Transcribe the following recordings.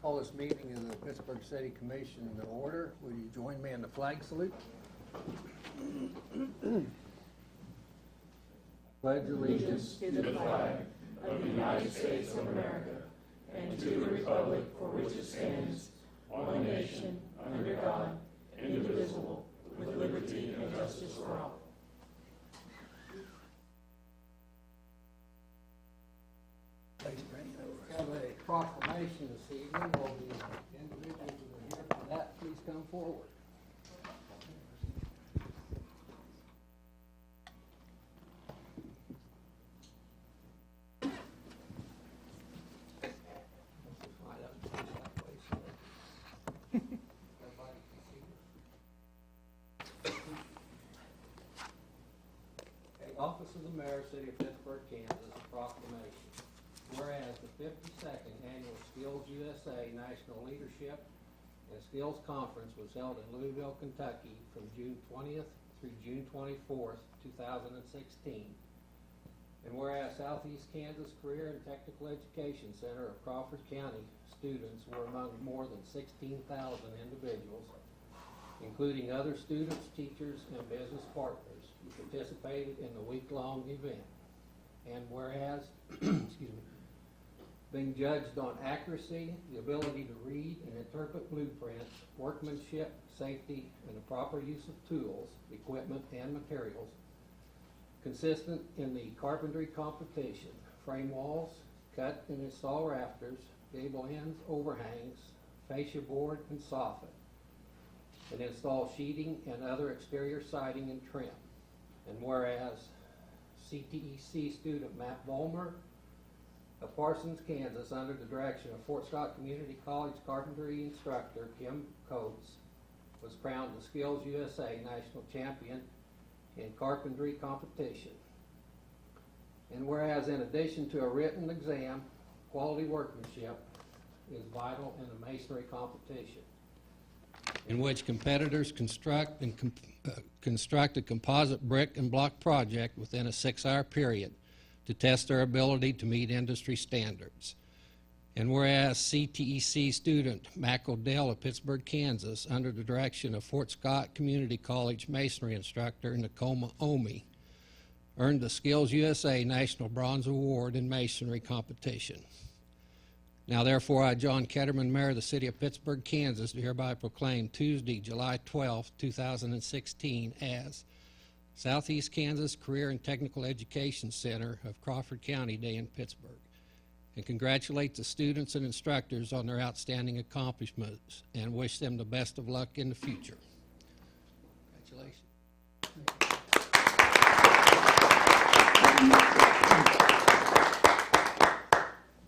Call this meeting of the Pittsburg City Commission to order. Will you join me in the flag salute? Pledge allegiance to the flag of the United States of America and to the republic for which it stands, one nation, under God, indivisible, with liberty and justice for all. We have a proclamation this evening. Will the individuals who are here for that please come forward? Office of the Mayor, City of Pittsburg, Kansas, proclamation. Whereas the 52nd Annual Skills USA National Leadership and Skills Conference was held in Louisville, Kentucky from June 20th through June 24th, 2016. And whereas Southeast Kansas Career and Technical Education Center of Crawford County students were among more than 16,000 individuals, including other students, teachers, and business partners who participated in the week-long event. And whereas, excuse me, being judged on accuracy, the ability to read and interpret blueprints, workmanship, safety, and the proper use of tools, equipment, and materials, consistent in the carpentry competition, frame walls, cut and install rafters, gable ends, overhangs, fascia board, and soffit, and install sheething and other exterior siding and trim. And whereas CTEC student Matt Volmer of Parsons, Kansas, under the direction of Fort Scott Community College carpentry instructor Kim Coates, was crowned the Skills USA National Champion in carpentry competition. And whereas in addition to a written exam, quality workmanship is vital in the masonry competition, in which competitors construct a composite brick and block project within a 6-hour period to test their ability to meet industry standards. And whereas CTEC student Mac Odell of Pittsburg, Kansas, under the direction of Fort Scott Community College masonry instructor Nicoma Omi, earned the Skills USA National Bronze Award in masonry competition. Now, therefore, I, John Ketterman, Mayor of the City of Pittsburg, Kansas, do hereby proclaim Tuesday, July 12, 2016, as Southeast Kansas Career and Technical Education Center of Crawford County Day in Pittsburg, and congratulate the students and instructors on their outstanding accomplishments and wish them the best of luck in the future. Congratulations.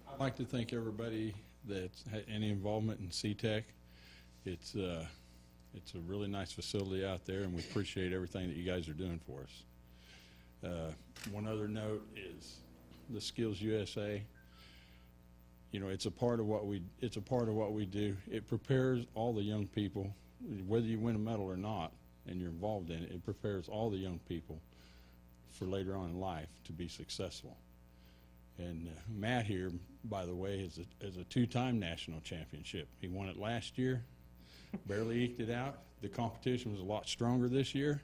I'd like to thank everybody that's had any involvement in CTEC. It's a really nice facility out there, and we appreciate everything that you guys are doing for us. One other note is the Skills USA. You know, it's a part of what we do. It prepares all the young people, whether you win a medal or not, and you're involved in it. It prepares all the young people for later on in life to be successful. And Matt here, by the way, is a 2-time national championship. He won it last year, barely eked it out. The competition was a lot stronger this year,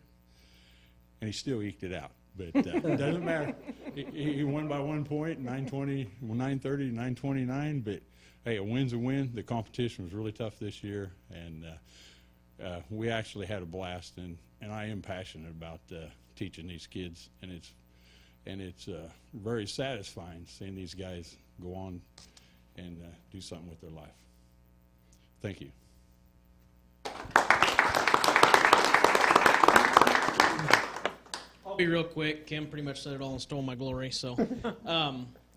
and he still eked it out. But it doesn't matter. He won by 1 point, 930, 929. But hey, a win's a win. The competition was really tough this year, and we actually had a blast. And I am passionate about teaching these kids, and it's very satisfying seeing these guys go on and do something with their life. Thank you. I'll be real quick. Kim pretty much said it all and stole my glory. So,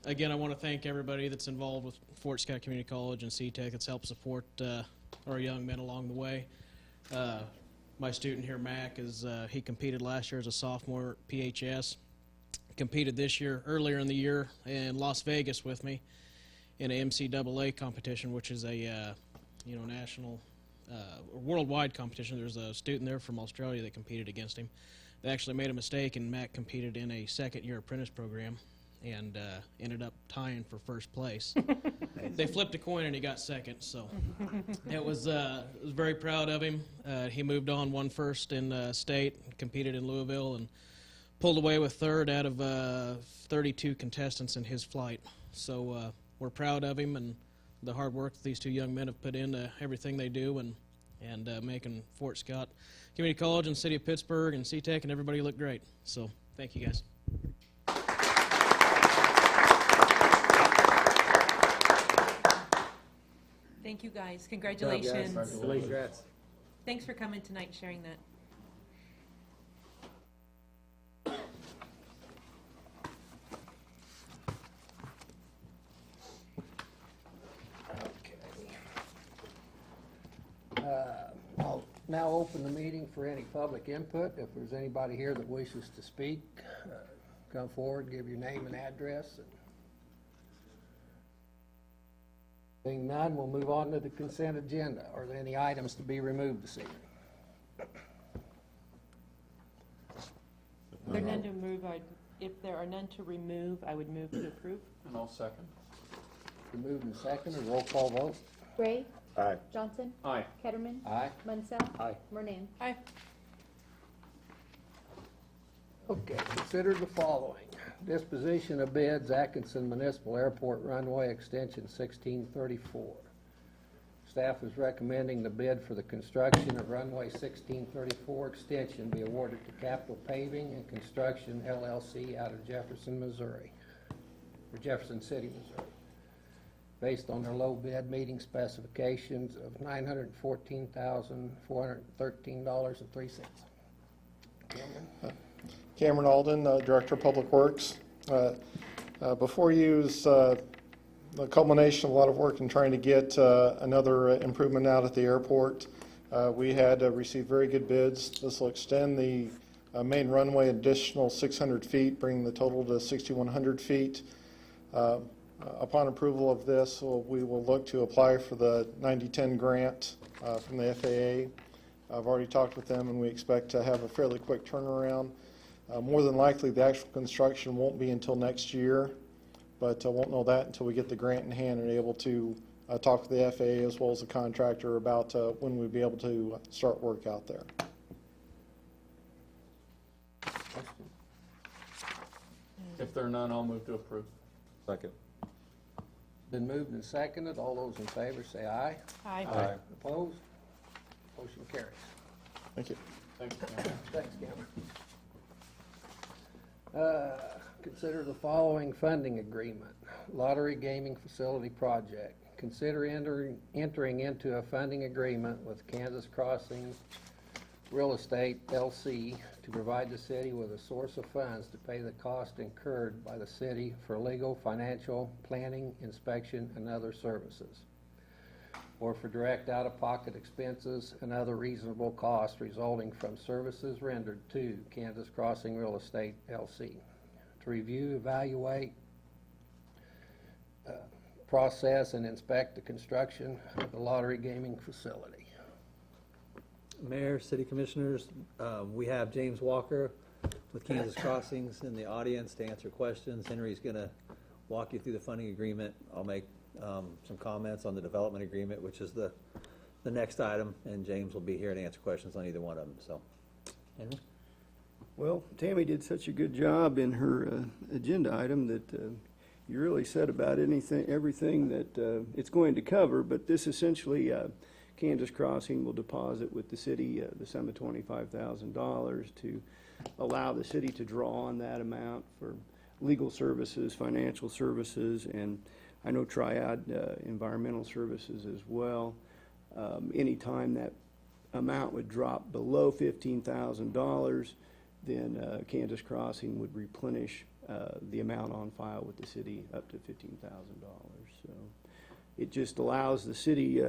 again, I want to thank everybody that's involved with Fort Scott Community College and CTEC that's helped support our young men along the way. My student here, Mac, he competed last year as a sophomore at PHS. Competed this year, earlier in the year, in Las Vegas with me in a MCAA competition, which is a national, worldwide competition. There's a student there from Australia that competed against him. They actually made a mistake, and Mac competed in a second-year apprentice program and ended up tying for first place. they flipped a coin and he got second. So it was very proud of him. He moved on, won first in state, competed in Louisville, and pulled away with third out of 32 contestants in his flight. So we're proud of him and the hard work that these two young men have put into everything they do and making Fort Scott Community College and City of Pittsburg and CTEC and everybody look great. So thank you guys. Thank you, guys. Congratulations. Congrats. Thanks for coming tonight and sharing that. I'll now open the meeting for any public input. If there's anybody here that wishes to speak, come forward, give your name and address. Seeing none, we'll move on to the consent agenda. Are there any items to be removed this evening? If there are none to move, if there are none to remove, I would move to approve. And I'll second. Been moved and seconded. Roll call vote. Gray, Aye. Johnson, Aye. Ketterman, Aye. Munson, Aye. Murnane. Aye. Okay, consider the following. Disposition of bids, Atkinson Municipal Airport Runway Extension 1634. Staff is recommending the bid for the construction of runway 1634 extension be awarded to Capital Paving and Construction LLC out of Jefferson, Missouri, or Jefferson City, Missouri, based on their low bid meeting specifications of $914,413.03. Cameron? Cameron Alden, Director of Public Works. Before you is the culmination of a lot of work in trying to get another improvement out at the airport. We had received very good bids. This will extend the main runway additional 600 feet, bringing the total to 6,100 feet. Upon approval of this, we will look to apply for the 9010 grant from the FAA. I've already talked with them, and we expect to have a fairly quick turnaround. More than likely, the actual construction won't be until next year, but won't know that until we get the grant in hand and are able to talk to the FAA as well as the contractor about when we'll be able to start work out there. If there are none, I'll move to approve. Second. Been moved and seconded. All those in favor say aye. Aye. Aye. Opposed? Motion carries. Thank you. Thanks, Cameron. Thanks, Cameron. Consider the following funding agreement. Lottery Gaming Facility Project. Consider entering into a funding agreement with Kansas Crossing Real Estate LC to provide the city with a source of funds to pay the cost incurred by the city for legal, financial, planning, inspection, and other services, or for direct out-of-pocket expenses and other reasonable costs resulting from services rendered to Kansas Crossing Real Estate LC, to review, evaluate, process, and inspect the construction of the lottery gaming facility. Mayor, City Commissioners, we have James Walker with Kansas Crossings in the audience to answer questions. Henry's going to walk you through the funding agreement. I'll make some comments on the development agreement, which is the next item, and James will be here to answer questions on either one of them. So, Henry? Well, Tammy did such a good job in her agenda item that you really said about everything that it's going to cover, but this essentially, Kansas Crossing will deposit with the city the sum of $25,000 to allow the city to draw on that amount for legal services, financial services, and I know Triad environmental services as well. Anytime that amount would drop below $15,000, then Kansas Crossing would replenish the amount on file with the city up to $15,000. So it just allows the city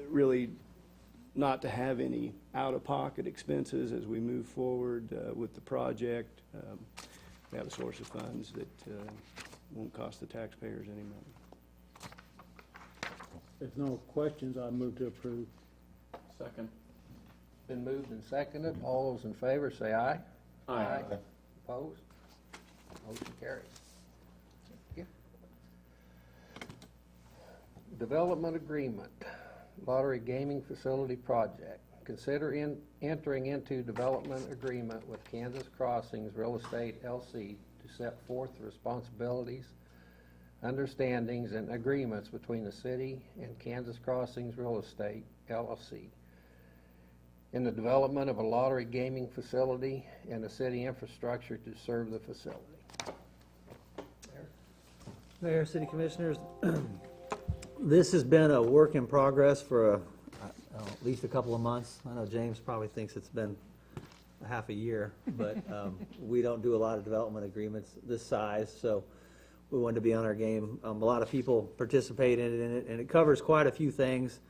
really not to have any out-of-pocket expenses as we move forward with the project. We have a source of funds that won't cost the taxpayers any money. If no questions, I move to approve. Second. Been moved and seconded. All those in favor say aye. Aye. Opposed? Motion carries. Thank you. Development agreement, lottery gaming facility project. Consider entering into development agreement with Kansas Crossings Real Estate LC to set forth the responsibilities, understandings, and agreements between the city and Kansas Crossings Real Estate LLC in the development of a lottery gaming facility and the city infrastructure to serve the facility. Mayor, City Commissioners, this has been a work in progress for at least a couple of months. I know James probably thinks it's been a half a year, but we don't do a lot of development agreements this size, so we wanted to be on our game. A lot of people participate in it, and it covers quite a few things.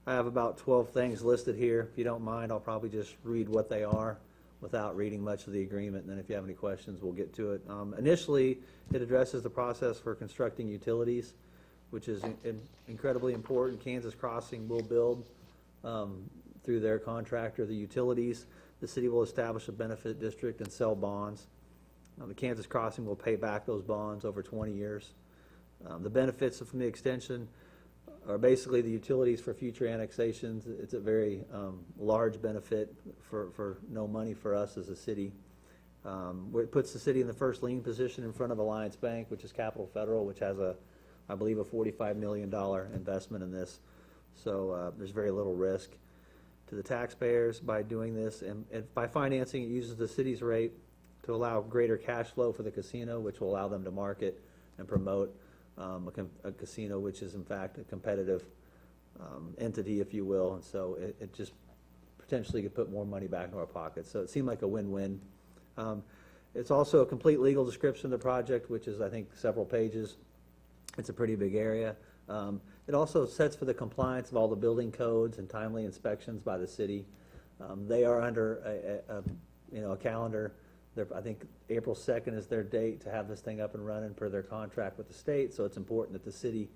I have about 12 things listed here. If you don't mind, I'll probably just read what they are without reading much of the agreement, and then if you have any questions, we'll get to it. Initially, it addresses the process for constructing utilities, which is incredibly important. Kansas Crossing will build through their contractor the utilities. The city will establish a benefit district and sell bonds. The Kansas Crossing will pay back those bonds over 20 years. The benefits from the extension are basically the utilities for future annexations. It's a very large benefit for no money for us as a city. It puts the city in the first lien position in front of Alliance Bank, which is Capital Federal, which has I believe a $45 million investment in this. So there's very little risk to the taxpayers by doing this. And by financing, it uses the city's rate to allow greater cash flow for the casino, which will allow them to market and promote a casino, which is in fact a competitive entity, if you will. And so it just potentially could put more money back into our pockets. So it seemed like a win-win. It's also a complete legal description of the project, which is, I think, several pages. It's a pretty big area. It also sets for the compliance of all the building codes and timely inspections by the city. They are under a calendar. I think April 2nd is their date to have this thing up and running per their contract with the state. So it's important that the city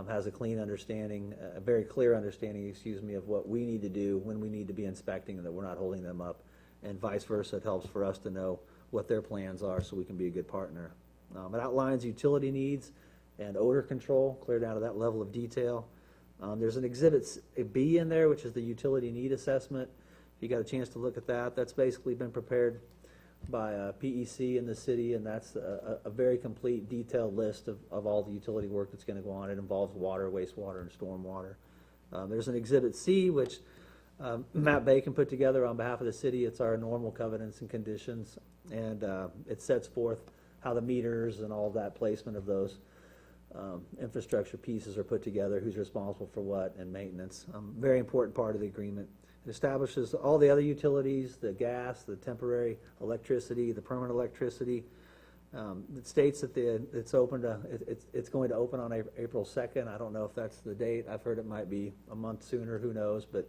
has a clean understanding, a very clear understanding, of what we need to do when we need to be inspecting, and that we're not holding them up, and vice versa. It helps for us to know what their plans are so we can be a good partner. It outlines utility needs and odor control, clear down to that level of detail. There's an Exhibit B in there, which is the utility need assessment. If you got a chance to look at that, that's basically been prepared by PEC in the city, and that's a very complete, detailed list of all the utility work that's going to go on. It involves water, wastewater, and stormwater. There's an Exhibit C, which Matt Bacon put together on behalf of the city. It's our normal covenants and conditions, and it sets forth how the meters and all of that placement of those infrastructure pieces are put together, who's responsible for what, and maintenance. Very important part of the agreement. It establishes all the other utilities, the gas, the temporary electricity, the permanent electricity. It states that it's going to open on April 2nd. I don't know if that's the date. I've heard it might be a month sooner, who knows, but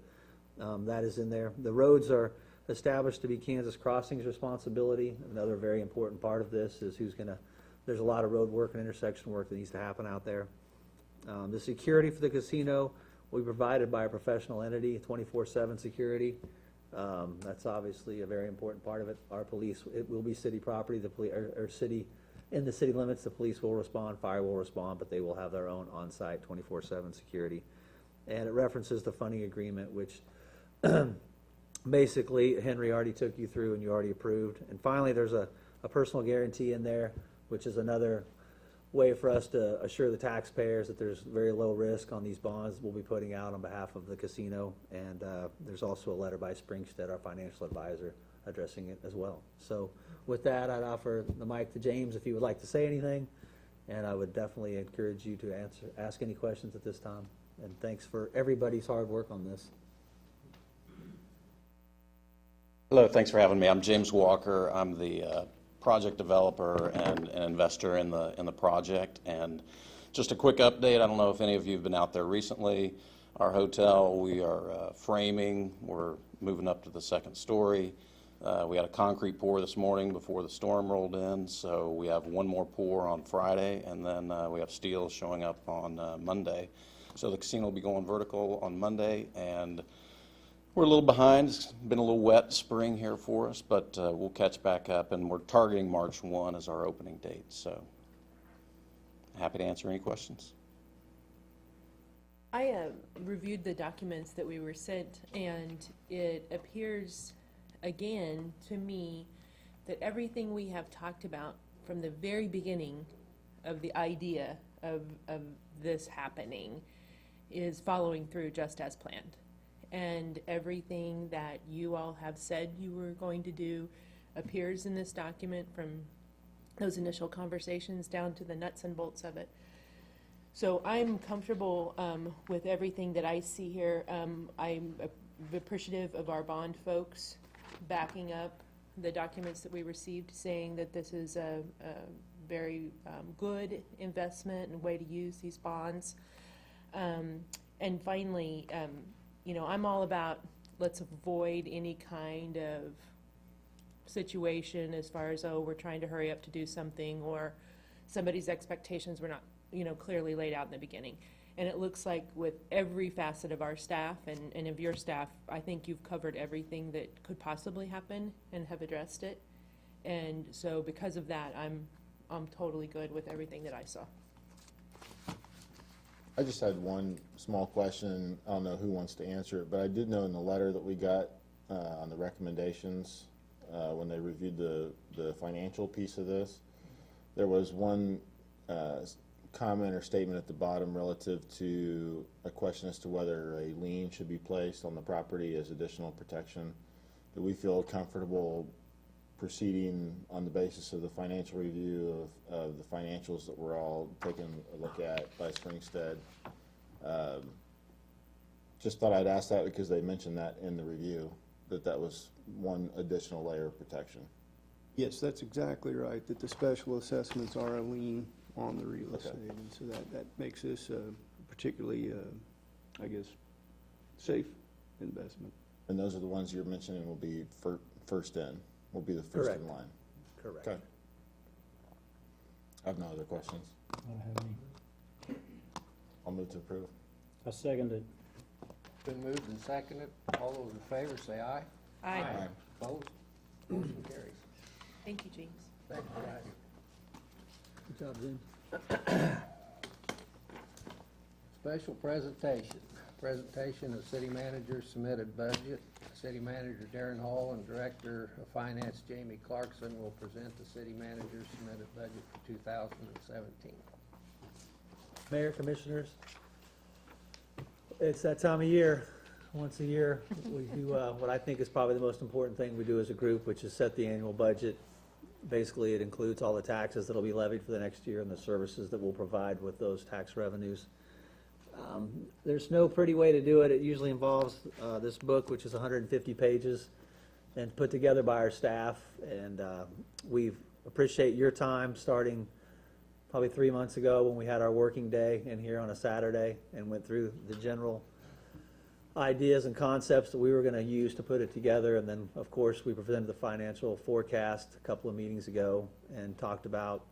that is in there. The roads are established to be Kansas Crossing's responsibility. Another very important part of this is there's a lot of road work and intersection work that needs to happen out there. The security for the casino will be provided by a professional entity, 24/7 security. That's obviously a very important part of it. Our police, it will be city property, in the city limits. The police will respond, fire will respond, but they will have their own on-site 24/7 security. And it references the funding agreement, which basically Henry already took you through and you already approved. And finally, there's a personal guarantee in there, which is another way for us to assure the taxpayers that there's very low risk on these bonds we'll be putting out on behalf of the casino. And there's also a letter by Springstead, our financial advisor, addressing it as well. So with that, I'd offer the mic to James if he would like to say anything, and I would definitely encourage you to ask any questions at this time. And thanks for everybody's hard work on this. Hello, thanks for having me. I'm James Walker. I'm the project developer and an investor in the project. And just a quick update, I don't know if any of you have been out there recently. Our hotel, we are framing. We're moving up to the second story. We had a concrete pour this morning before the storm rolled in, so we have one more pour on Friday, and then we have steel showing up on Monday. So the casino will be going vertical on Monday, and we're a little behind. It's been a little wet spring here for us, but we'll catch back up, and we're targeting March 1 as our opening date. So happy to answer any questions. I reviewed the documents that we were sent, and it appears, again, to me, that everything we have talked about from the very beginning of the idea of this happening is following through just as planned. And everything that you all have said you were going to do appears in this document, from those initial conversations down to the nuts and bolts of it. So I'm comfortable with everything that I see here. I'm appreciative of our bond folks backing up the documents that we received, saying that this is a very good investment and way to use these bonds. And finally, I'm all about let's avoid any kind of situation as far as, we're trying to hurry up to do something, or somebody's expectations were not clearly laid out in the beginning. And it looks like with every facet of our staff and of your staff, I think you've covered everything that could possibly happen and have addressed it. And so because of that, I'm totally good with everything that I saw. I just had one small question. I don't know who wants to answer it, but I did know in the letter that we got on the recommendations, when they reviewed the financial piece of this, there was one comment or statement at the bottom relative to a question as to whether a lien should be placed on the property as additional protection. Do we feel comfortable proceeding on the basis of the financial review of the financials that we're all taking a look at by Springstead? Just thought I'd ask that because they mentioned that in the review, that was one additional layer of protection. Yes, that's exactly right, that the special assessments are a lien on the real estate, and so that makes this a particularly, I guess, safe investment. And those are the ones you're mentioning will be first in, will be the first Correct. in line. Correct. Okay. I have no other questions. I don't have any. I'll move to approve. I second it. Been moved and seconded. All those in favor say aye. Aye. Opposed? Motion carries. Thank you, James. Thank you, Brad. Good job, Jim. Special presentation of city manager's submitted budget. City manager Darren Hall and director of finance Jamie Clarkson will present the city manager's submitted budget for 2017. Mayor, commissioners, it's that time of year. Once a year, we do what I think is probably the most important thing we do as a group, which is set the annual budget. Basically, it includes all the taxes that'll be levied for the next year and the services that we'll provide with those tax revenues. There's no pretty way to do it. It usually involves this book, which is 150 pages, and put together by our staff. And we appreciate your time, starting probably 3 months ago when we had our working day in here on a Saturday and went through the general ideas and concepts that we were going to use to put it together. And then, of course, we presented the financial forecast a couple of meetings ago and talked about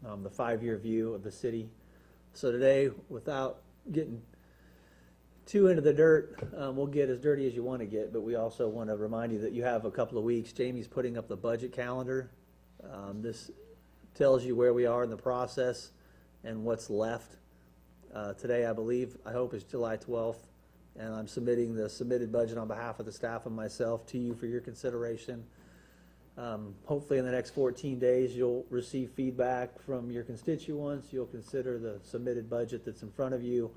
the 5-year view of the city. So today, without getting too into the dirt, we'll get as dirty as you want to get, but we also want to remind you that you have a couple of weeks. Jamie's putting up the budget calendar. This tells you where we are in the process and what's left. Today, I hope is July 12th. And I'm submitting the submitted budget on behalf of the staff and myself to you for your consideration. Hopefully in the next 14 days, you'll receive feedback from your constituents. You'll consider the submitted budget that's in front of you.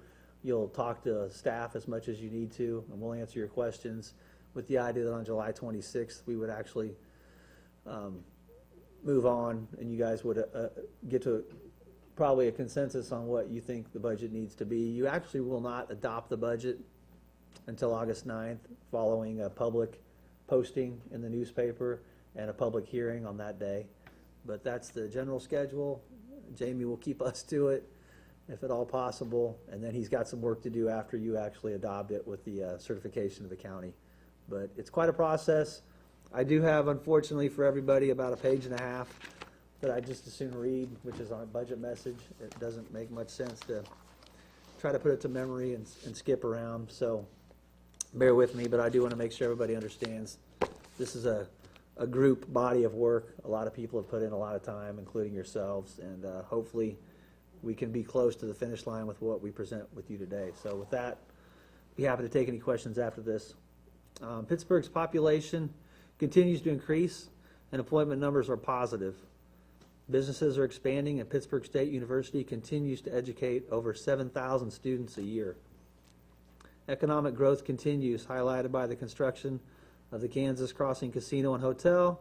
You'll talk to staff as much as you need to, and we'll answer your questions with the idea that on July 26th, we would actually move on, and you guys would get to probably a consensus on what you think the budget needs to be. You actually will not adopt the budget until August 9th, following a public posting in the newspaper and a public hearing on that day. But that's the general schedule. Jamie will keep us to it, if at all possible, and then he's got some work to do after you actually adopt it with the certification of the county. But it's quite a process. I do have, unfortunately for everybody, about a page and a half that I just as soon read, which is our budget message. It doesn't make much sense to try to put it to memory and skip around, so bear with me, but I do want to make sure everybody understands this is a group body of work. A lot of people have put in a lot of time, including yourselves, and hopefully we can be close to the finish line with what we present with you today. So with that, be happy to take any questions after this. Pittsburgh's population continues to increase and employment numbers are positive. Businesses are expanding and Pittsburgh State University continues to educate over 7,000 students a year. Economic growth continues, highlighted by the construction of the Kansas Crossing Casino and Hotel,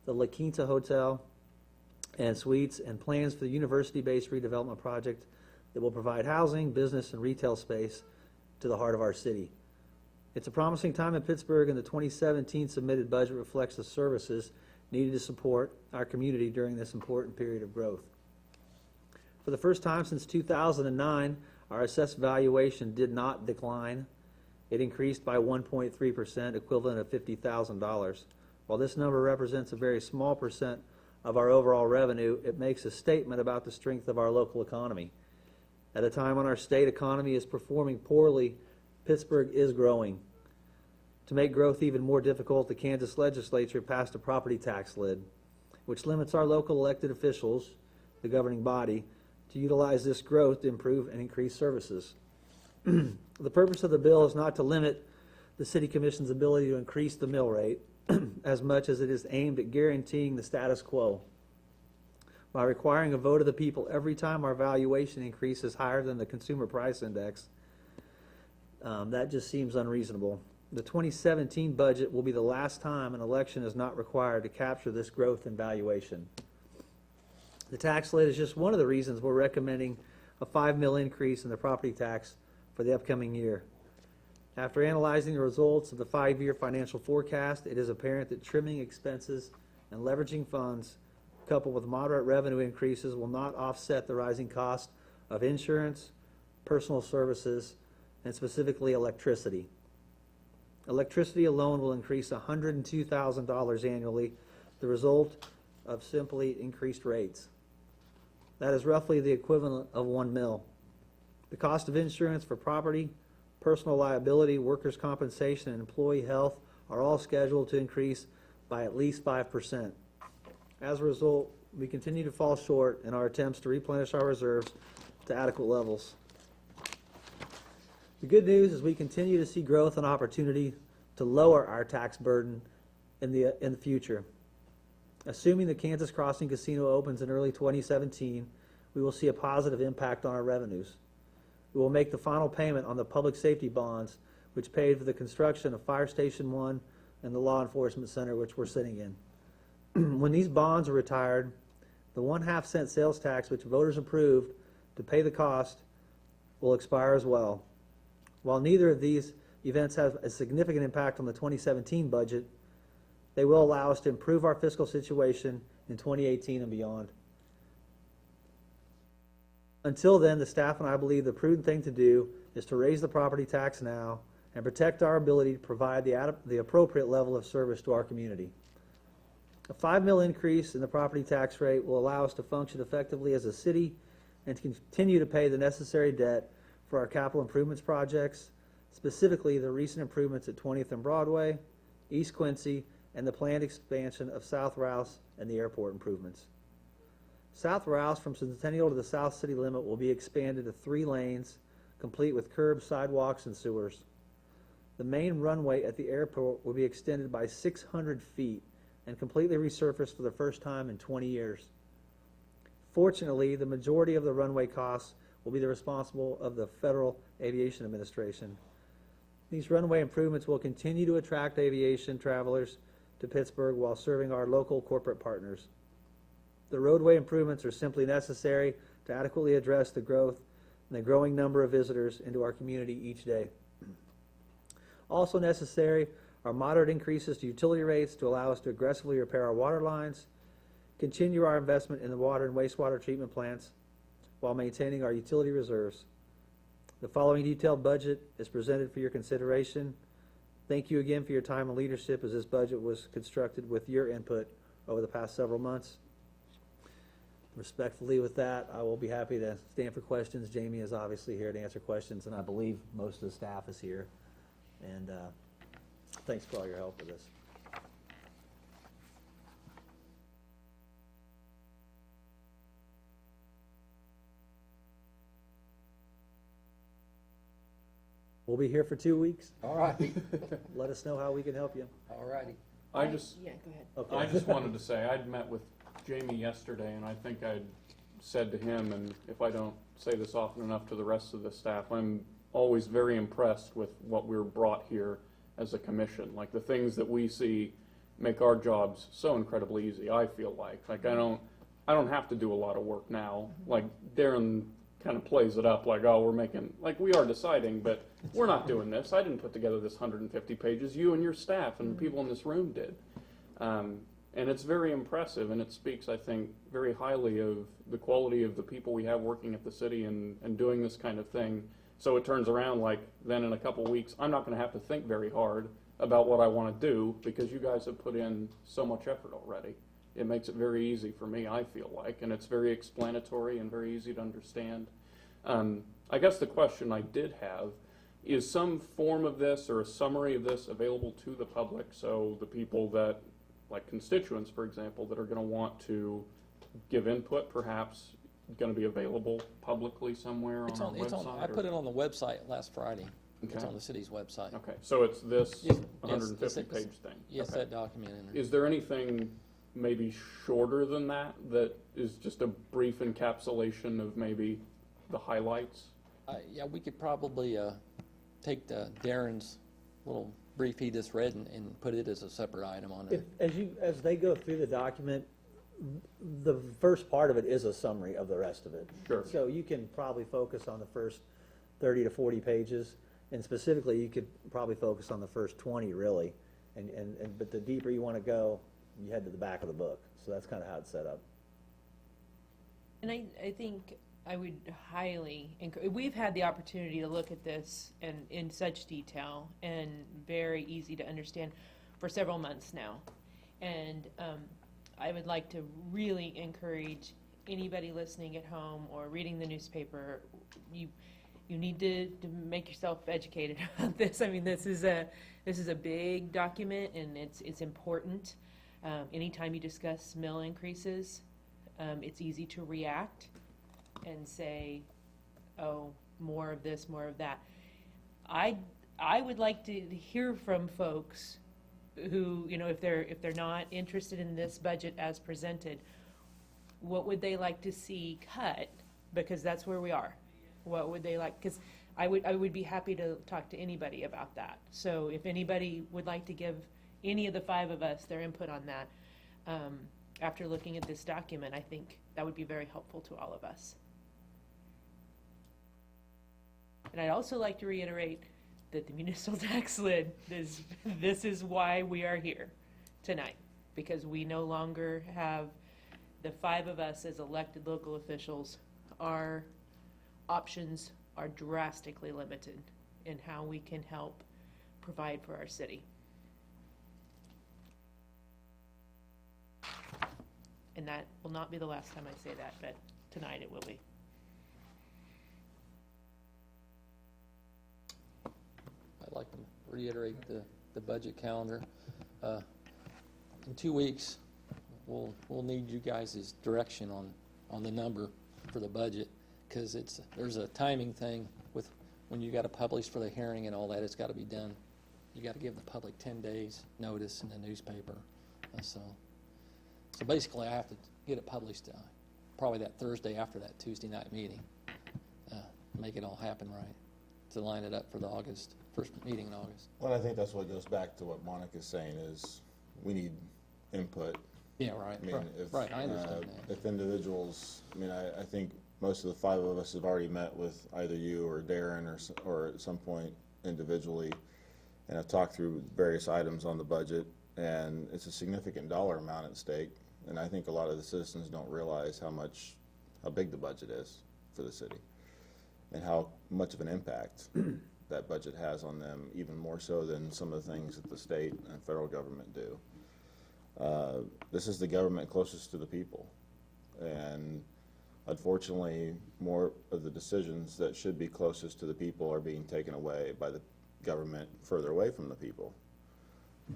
the La Quinta Hotel and Suites, and plans for the university-based redevelopment project that will provide housing, business, and retail space to the heart of our city. It's a promising time in Pittsburgh, and the 2017 submitted budget reflects the services needed to support our community during this important period of growth. For the first time since 2009, our assessed valuation did not decline. It increased by 1.3%, equivalent of $50,000. While this number represents a very small percent of our overall revenue, it makes a statement about the strength of our local economy. At a time when our state economy is performing poorly, Pittsburgh is growing. To make growth even more difficult, the Kansas legislature passed a property tax lid, which limits our local elected officials, the governing body, to utilize this growth to improve and increase services. The purpose of the bill is not to limit the City Commission's ability to increase the mill rate as much as it is aimed at guaranteeing the status quo. By requiring a vote of the people every time our valuation increases higher than the consumer price index, that just seems unreasonable. The 2017 budget will be the last time an election is not required to capture this growth in valuation. The tax lid is just one of the reasons we're recommending a $5 million increase in the property tax for the upcoming year. After analyzing the results of the 5-year financial forecast, it is apparent that trimming expenses and leveraging funds, coupled with moderate revenue increases, will not offset the rising cost of insurance, personal services, and specifically electricity. Electricity alone will increase $102,000 annually, the result of simply increased rates. That is roughly the equivalent of 1 mil. The cost of insurance for property, personal liability, workers' compensation, and employee health are all scheduled to increase by at least 5%. As a result, we continue to fall short in our attempts to replenish our reserves to adequate levels. The good news is we continue to see growth and opportunity to lower our tax burden in the future. Assuming the Kansas Crossing Casino opens in early 2017, we will see a positive impact on our revenues. We will make the final payment on the public safety bonds, which paid for the construction of Fire Station 1 and the Law Enforcement Center, which we're sitting in. When these bonds are retired, the 1/2 cent sales tax, which voters approved to pay the cost, will expire as well. While neither of these events have a significant impact on the 2017 budget, they will allow us to improve our fiscal situation in 2018 and beyond. Until then, the staff and I believe the prudent thing to do is to raise the property tax now and protect our ability to provide the appropriate level of service to our community. A $5 million increase in the property tax rate will allow us to function effectively as a city and to continue to pay the necessary debt for our capital improvements projects, specifically the recent improvements at 20th and Broadway, East Quincy, and the planned expansion of South Rouse and the airport improvements. South Rouse from Centennial to the South City limit will be expanded to 3 lanes, complete with curbs, sidewalks, and sewers. The main runway at the airport will be extended by 600 feet and completely resurfaced for the first time in 20 years. Fortunately, the majority of the runway costs will be the responsible of the Federal Aviation Administration. These runway improvements will continue to attract aviation travelers to Pittsburgh while serving our local corporate partners. The roadway improvements are simply necessary to adequately address the growth and the growing number of visitors into our community each day. Also necessary are moderate increases to utility rates to allow us to aggressively repair our water lines, continue our investment in the water and wastewater treatment plants, while maintaining our utility reserves. The following detailed budget is presented for your consideration. Thank you again for your time and leadership as this budget was constructed with your input over the past several months. Respectfully with that, I will be happy to stand for questions. Jamie is obviously here to answer questions, and I believe most of the staff is here. And thanks for all your help with this. We'll be here for 2 weeks. All righty, Let us know how we can help you. all righty. I just, Yeah, go ahead. Okay. I just wanted to say, I'd met with Jamie yesterday, and I think I'd said to him, and if I don't say this often enough to the rest of the staff, I'm always very impressed with what we're brought here as a commission. Like, the things that we see make our jobs so incredibly easy, I feel like. Like, I don't have to do a lot of work now. Like, Darren kind of plays it up like, oh, we're making, like, we are deciding, but we're not doing this. I didn't put together this 150 pages. You and your staff and the people in this room did. And it's very impressive, and it speaks, I think, very highly of the quality of the people we have working at the city and doing this kind of thing. So it turns around like, then in a couple weeks, I'm not going to have to think very hard about what I want to do because you guys have put in so much effort already. It makes it very easy for me, I feel like, and it's very explanatory and very easy to understand. I guess the question I did have is some form of this or a summary of this available to the public, so the people that, like constituents, for example, that are going to want to give input, perhaps going to be available publicly somewhere on our website? I put it on the website last Friday. It's Okay. on the city's website. Okay, so it's this Yes, 150-page thing? Yes, Okay. that document in there. Is there anything maybe shorter than that that is just a brief encapsulation of maybe the highlights? Yeah, we could probably take Darren's little brief he just read and put it as a separate item on there. As they go through the document, the first part of it is a summary of the rest of it. Sure. So you can probably focus on the first 30 to 40 pages, and specifically, you could probably focus on the first 20, really. But the deeper you want to go, you head to the back of the book. So that's kind of how it's set up. And I think I would highly encourage, we've had the opportunity to look at this in such detail and very easy to understand for several months now. And I would like to really encourage anybody listening at home or reading the newspaper, you need to make yourself educated about this. I mean, this is a big document, and it's important. Anytime you discuss mill increases, it's easy to react and say, oh, more of this, more of that. I would like to hear from folks who, if they're not interested in this budget as presented, what would they like to see cut? Because that's where we are. What would they like? Because I would be happy to talk to anybody about that. So if anybody would like to give any of the five of us their input on that, after looking at this document, I think that would be very helpful to all of us. And I'd also like to reiterate that the municipal tax lid this is why we are here tonight, because we no longer have the five of us as elected local officials. Our options are drastically limited in how we can help provide for our city. And that will not be the last time I say that, but tonight it will be. I'd like to reiterate the budget calendar. In 2 weeks, we'll need you guys' direction on the number for the budget, because there's a timing thing with when you got to publish for the hearing and all that. It's got to be done. You got to give the public 10 days notice in the newspaper. So basically, I have to get it published probably that Thursday after that Tuesday night meeting. Make it all happen right to line it up for the first meeting in August. Well, I think that's what goes back to what Monica's saying is we need input. Yeah, right. I mean, Right, I understand that. If individuals, I mean, I think most of the five of us have already met with either you or Darren or at some point individually and have talked through various items on the budget, and it's a significant dollar amount at stake. And I think a lot of the citizens don't realize how big the budget is for the city and how much of an impact that budget has on them, even more so than some of the things that the state and federal government do. This is the government closest to the people, and unfortunately, more of the decisions that should be closest to the people are being taken away by the government further away from the people.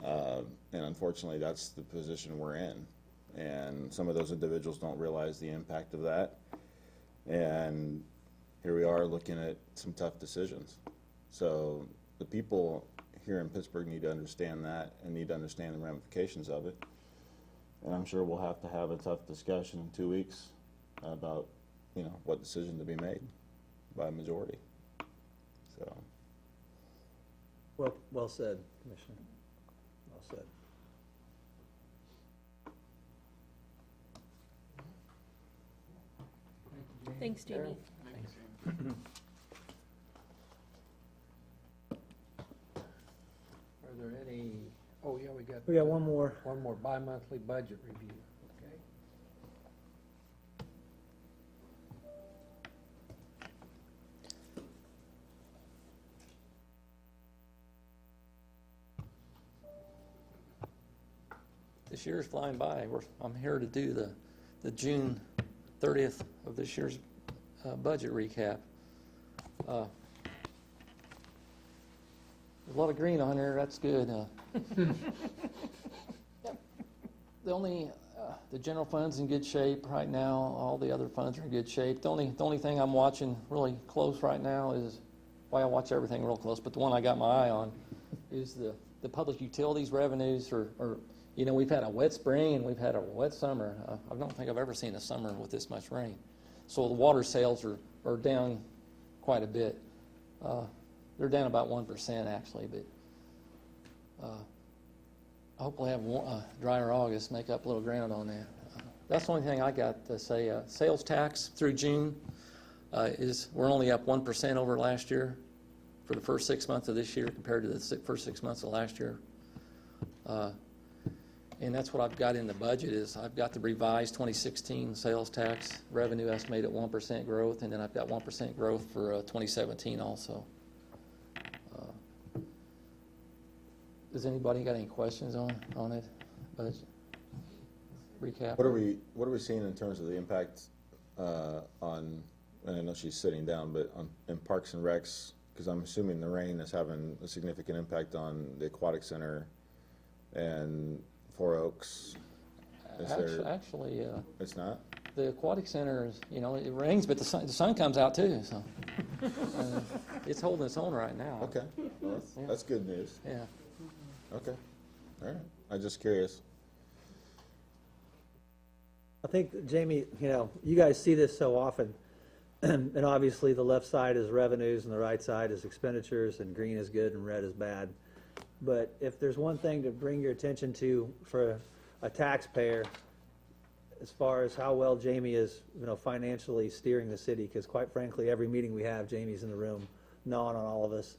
And unfortunately, that's the position we're in. And some of those individuals don't realize the impact of that. And here we are looking at some tough decisions. So the people here in Pittsburgh need to understand that and need to understand the ramifications of it. And I'm sure we'll have to have a tough discussion in 2 weeks about, what decision to be made by a majority. So, Well said, Commissioner. Well said. Thanks, Jamie. Are there any, oh yeah, We got one more. one more bi-monthly budget review, okay? This year's flying by. I'm here to do the June 30th of this year's budget recap. There's a lot of green on there. That's good. The only the general fund's in good shape right now. All the other funds are in good shape. The only thing I'm watching really close right now is, well, I watch everything real close, but the one I got my eye on is the public utilities revenues are we've had a wet spring and we've had a wet summer. I don't think I've ever seen a summer with this much rain. So the water sales are down quite a bit. They're down about 1% actually, but I hope we'll have a drier August, make up a little ground on that. That's the only thing I got to say. Sales tax through June we're only up 1% over last year for the first 6 months of this year compared to the first 6 months of last year. And that's what I've got in the budget is I've got the revised 2016 sales tax revenue estimated at 1% growth, and then I've got 1% growth for 2017 also. Does anybody got any questions on it? Budget recap. what are we seeing in terms of the impact on? And I know she's sitting down, but in Parks and Recs, because I'm assuming the rain is having a significant impact on the aquatic center and Four Oaks. Actually, It's not? the aquatic center is, it rains, but the sun comes out too, so it's holding its own right now. Okay. Well, that's good news. Yeah. Okay. All right. I'm just curious. I think, Jamie, you guys see this so often, and obviously the left side is revenues and the right side is expenditures, and green is good and red is bad. But if there's one thing to bring your attention to for a taxpayer, as far as how well Jamie is, financially steering the city, because quite frankly, every meeting we have, Jamie's in the room gnawing on all of us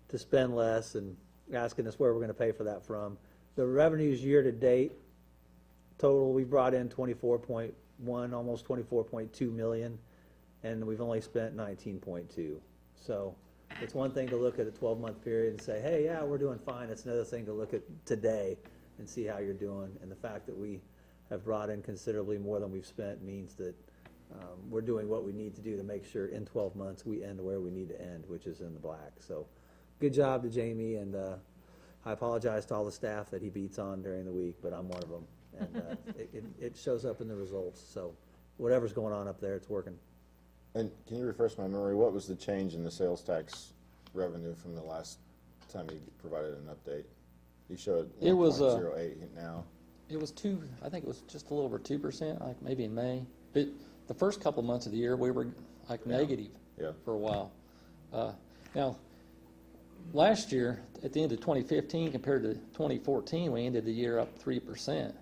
to spend less and asking us where we're going to pay for that from. The revenues year to date, total, we brought in 24.1, almost 24.2 million, and we've only spent 19.2. So it's one thing to look at a 12-month period and say, hey, yeah, we're doing fine. It's another thing to look at today and see how you're doing. And the fact that we have brought in considerably more than we've spent means that we're doing what we need to do to make sure in 12 months we end where we need to end, which is in the black. So good job to Jamie, and I apologize to all the staff that he beats on during the week, but I'm one of them. And it shows up in the results. So whatever's going on up there, it's working. And can you refresh my memory? What was the change in the sales tax revenue from the last time you provided an update? You showed It was 1.08 now. It was I think it was just a little over 2%, like maybe in May. But the first couple of months of the year, we were like negative for a while. Now, last year, at the end of 2015 compared to 2014, we ended the year up 3%.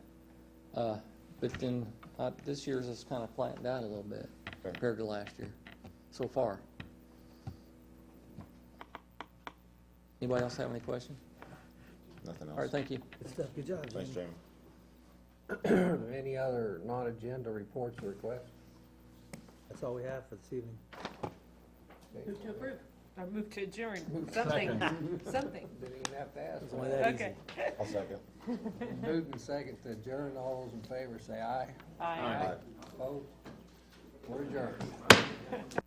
But then this year's has kind of flattened out a little bit compared to last year so far. Anybody else have any questions? Nothing else. All right, thank you. Good stuff. Good job, Thanks, Jamie. Jamie. Are there any other non-agenda reports or requests? That's all we have for this evening. Move to approve, or move to adjourn, something. Didn't even have to ask. It's only that easy. Okay. I'll second. Moved and second to adjourn. All those in favor say aye. Aye. Opposed? We're adjourned.